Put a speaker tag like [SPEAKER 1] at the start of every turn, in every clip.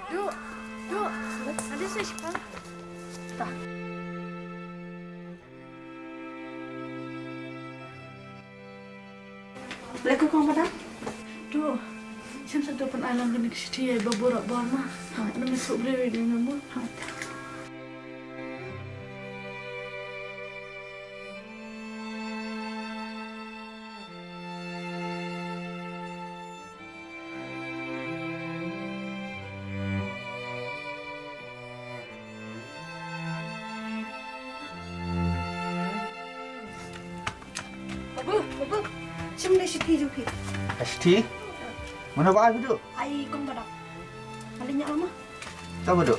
[SPEAKER 1] Duk, duk. Ada saya cepat. Tak.
[SPEAKER 2] Leku kau mana?
[SPEAKER 1] Duk. Macam satu pun alam kena kesiti ya berborak mah. Ada masuk beli di nombor.
[SPEAKER 2] Babu. Cuma Siti juga.
[SPEAKER 3] Asti? Mana buat apa duk?
[SPEAKER 2] Ai kau pada. Malingnya lama.
[SPEAKER 3] Apa duk?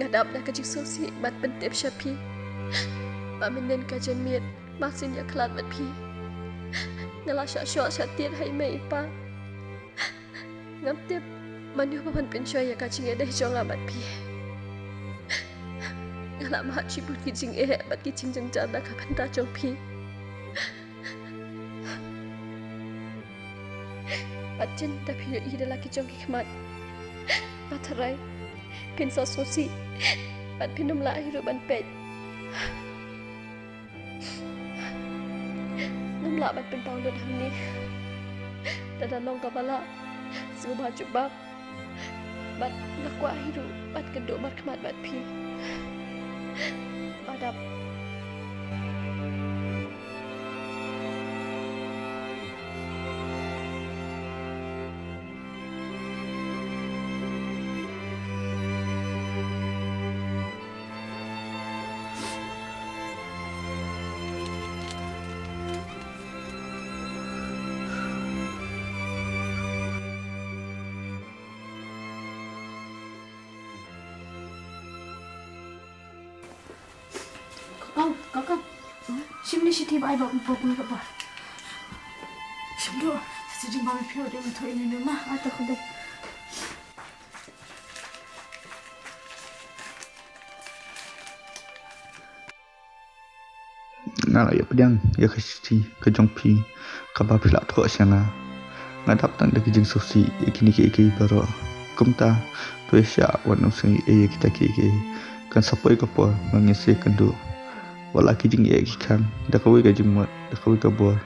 [SPEAKER 4] Ngadap na kajik sosi bat pentep syapi. Paminen kajan miet maksin ya kelat bat pi. Ngala syok syatir hai mai pa. Ngaptep manu paman pensyoy ya kacing ada hijau ngabat pi. Ngala mahat cibut kijing bat kijing jeng janda kapan ta jong pi. Bat jen tapi ida laki jong hikmat. Batarai pinsa sosi bat pinum la hiru ban pet. Namla bat pentau lun hamni. Dadan long kabala semua baju bab bat nakwa hiru bat keduk markmat bat pi. Adap
[SPEAKER 2] Kau. Cuma Siti baik bawa pun apa?
[SPEAKER 1] Duk. Sejak mami piot dia untuk ini rumah.
[SPEAKER 2] Atau kau dah.
[SPEAKER 3] Ngala ya pedang ya Asti ke jongpi kaba pila tok sianga. Ngadap tang de kijing sosi ya kini ke baro. Kumta tu sya wan usai ya kita ke kan sapoi kapor mangese kendu. Wala kijing ya kan da kawi ka jingmat da kawi ka bor.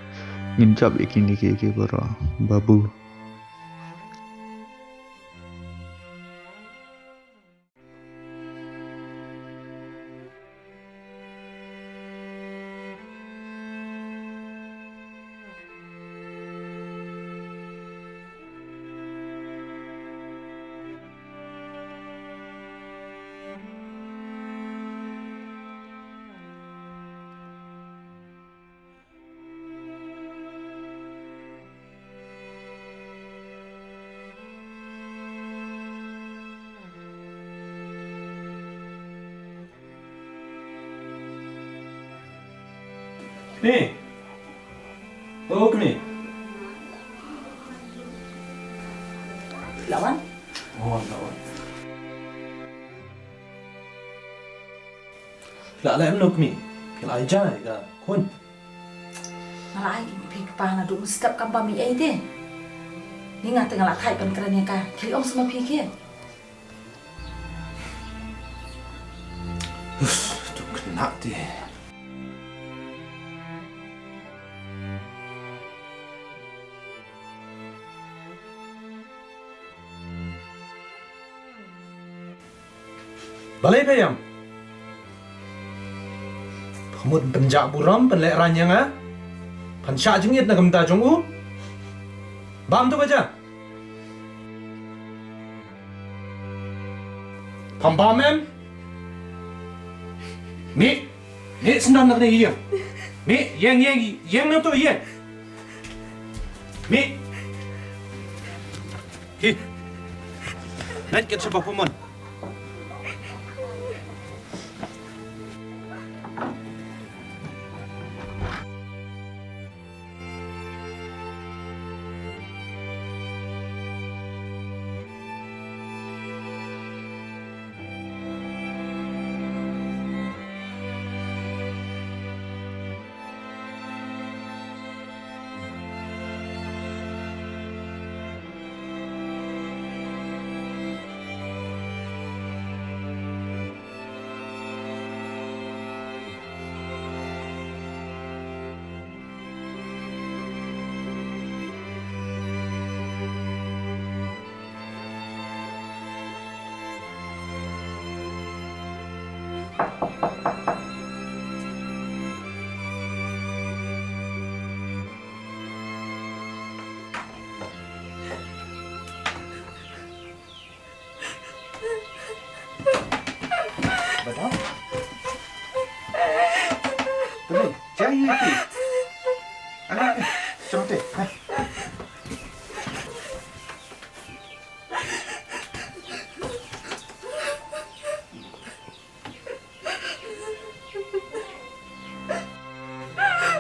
[SPEAKER 3] Nginjab ya kini ke baro. Babu.
[SPEAKER 5] Ni. Bawa ni.
[SPEAKER 2] Lawan?
[SPEAKER 5] Oh, lawan. La menuk ni. Kila aja ka. Kun.
[SPEAKER 2] Malai pergi ke pana duk mesti kan pami Ieid deh. Ni ngata ngalak hai pan kerana ka. Kili ong semua pergi.
[SPEAKER 5] Tu kena ti. Balai payam. Pemut penjak buram penlek ranyang ah. Pansyak jengit nak gemta jonggu. Bam tu baca. Pam Mi sendan nak ni iya. Mi yang nak tu iya. Mi. Hi. Nak kita sebab pemon.
[SPEAKER 3] Ya, Iepi. Anak, coba teh.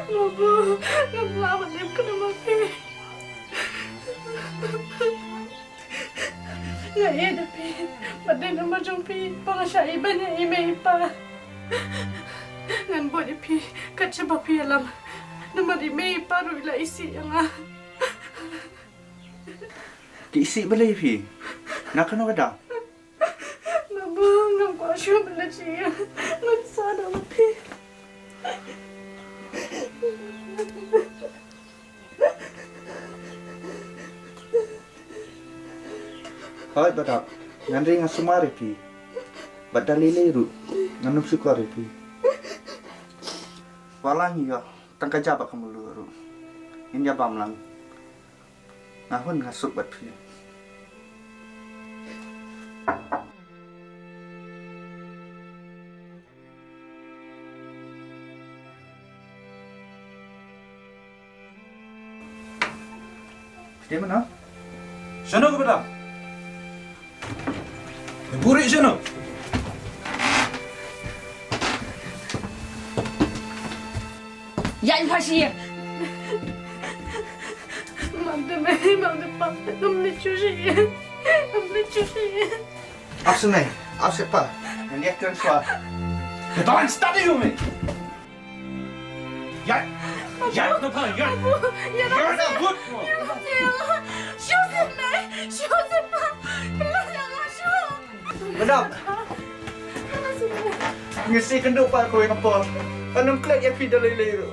[SPEAKER 1] Bobo, ngelawan em kena mati. Nggak iya tapi, badan nama jompi, pengasya iban yang ime ipa. Ngan buat ipi, kat sebab alam, nama ime ipa ruila isi yang
[SPEAKER 3] Isi bala Iepi. Nak kena ada.
[SPEAKER 1] Bobo, ngam kuasya bela cia, ngan sadar mati.
[SPEAKER 3] Hai badak, ngandri ngasumar Iepi. Badali leru, nganum syukur Iepi. Walang iya, tangka jabak kamu luru. Ini abam lang. Ngahun ngasuk bat pi. Di mana?
[SPEAKER 5] Sana ke pada? Burik sana.
[SPEAKER 2] Ya Iaphi.
[SPEAKER 1] Mang depan, ngam lecusi,
[SPEAKER 3] Apa nih? Apa siapa? Yang dia keren suara.
[SPEAKER 5] Betul, stop you me. Ya, ya, no pa, ya. Ya, na good.
[SPEAKER 3] Madam. Ngisi kenduk pak kowe ngapa? Anong klek Iepi dalai leru.